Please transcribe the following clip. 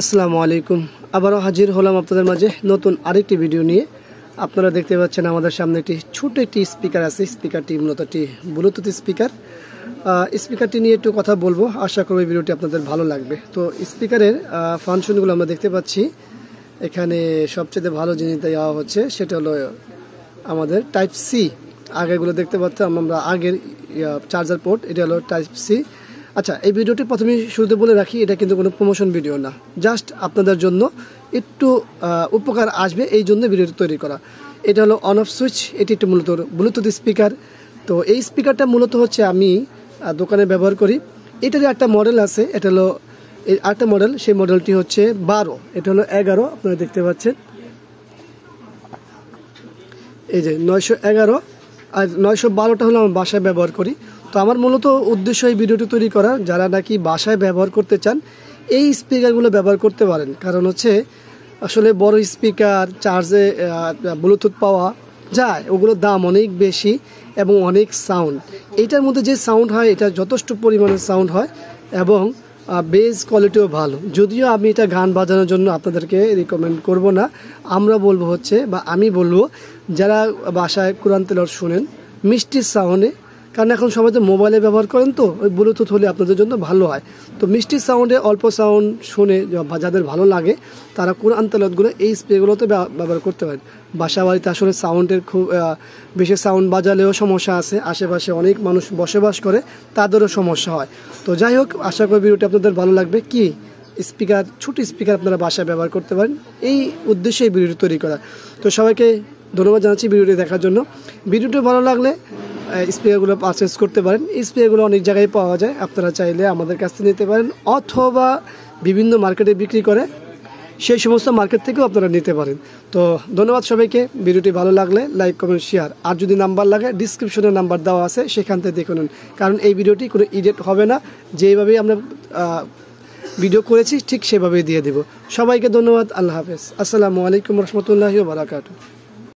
আসসালামু আলাইকুম। আবারও হাজির হলাম আপনাদের মাঝে নতুন আরেকটি ভিডিও নিয়ে। আপনারা দেখতে পাচ্ছেন আমাদের সামনে একটি ছোট একটি স্পিকার আছে। স্পিকারটি মূলত একটি ব্লুটুথ স্পিকার। স্পিকারটি নিয়ে একটু কথা বলবো, আশা করি ভিডিওটি আপনাদের ভালো লাগবে। তো স্পিকারের ফাংশনগুলো আমরা দেখতে পাচ্ছি। এখানে সবচেয়ে ভালো জিনিস দেওয়া হচ্ছে সেটা হলো আমাদের টাইপ সি। আগেগুলো দেখতে পাচ্ছিলাম আমরা আগের চার্জার পোর্ট, এটা হলো টাইপ সি। আচ্ছা, এই ভিডিওটি প্রথমে শুরুতে বলে রাখি, এটা কিন্তু কোনো প্রমোশন ভিডিও না, জাস্ট আপনাদের জন্য একটু উপকার আসবে এই জন্য ভিডিওটি তৈরি করা। এটা হলো অন অফ সুইচ, এটি একটু মূলত ব্লুটুথ স্পিকার। তো এই স্পিকারটা মূলত হচ্ছে আমি দোকানে ব্যবহার করি। এটারই একটা মডেল আছে, এটা হলো আরেকটা মডেল, সেই মডেলটি হচ্ছে 12, এটা হলো 11, আপনারা দেখতে পাচ্ছেন এই যে 911 আর 912টা হলো আমার বাসায় ব্যবহার করি। তো আমার মূলত উদ্দেশ্য এই ভিডিওটি তৈরি করা, যারা নাকি বাসায় ব্যবহার করতে চান এই স্পিকারগুলো ব্যবহার করতে পারেন। কারণ হচ্ছে আসলে বড় স্পিকার চার্জে ব্লুটুথ পাওয়া যায়, ওগুলোর দাম অনেক বেশি এবং অনেক সাউন্ড। এইটার মধ্যে যে সাউন্ড হয় এটা যথেষ্ট পরিমাণে সাউন্ড হয় এবং বেস কোয়ালিটিও ভালো। যদিও আমি এটা গান বাজানোর জন্য আপনাদেরকে রিকমেন্ড করব না, আমরা বলবো হচ্ছে বা আমি বলবো যারা বাসায় কোরআন তেলাওয়াত শুনেন মিষ্টি সাউন্ডে, কারণ এখন সবাই তো মোবাইলে ব্যবহার করেন, তো ওই ব্লুটুথ হলে আপনাদের জন্য ভালো হয়। তো মিষ্টি সাউন্ডে অল্প সাউন্ড শুনে যাদের ভালো লাগে তারা কোরআন তেলাওয়াতগুলো এই স্পিকারগুলোতে ব্যবহার করতে পারেন। বাসা বাড়িতে আসলে সাউন্ডের খুব বেশি সাউন্ড বাজালেও সমস্যা আছে, আশেপাশে অনেক মানুষ বসবাস করে, তাদেরও সমস্যা হয়। তো যাই হোক, আশা করি ভিডিওটি আপনাদের ভালো লাগবে। কি স্পিকার, ছোট স্পিকার আপনারা বাসায় ব্যবহার করতে পারেন, এই উদ্দেশ্যে এই ভিডিওটি তৈরি করা। তো সবাইকে ধন্যবাদ জানাচ্ছি ভিডিওটি দেখার জন্য। ভিডিওটি ভালো লাগলে স্পিকারগুলো পারচেস করতে পারেন। এই স্পিকারগুলো অনেক জায়গায় পাওয়া যায়, আপনারা চাইলে আমাদের কাছ থেকে নিতে পারেন, অথবা বিভিন্ন মার্কেটে বিক্রি করে, সেই সমস্ত মার্কেট থেকেও আপনারা নিতে পারেন। তো ধন্যবাদ সবাইকে। ভিডিওটি ভালো লাগলে লাইক, কমেন্ট, শেয়ার। আর যদি নাম্বার লাগে ডিসক্রিপশনে নাম্বার দেওয়া আছে, সেখান থেকে দেখে নিন। কারণ এই ভিডিওটি কোনো এডিট হবে না, যেভাবেই আমরা ভিডিও করেছি ঠিক সেভাবেই দিয়ে দেব। সবাইকে ধন্যবাদ। আল্লাহ হাফেজ। আসসালামু আলাইকুম রহমতুল্লাহি ওয়া বারাকাতুহু।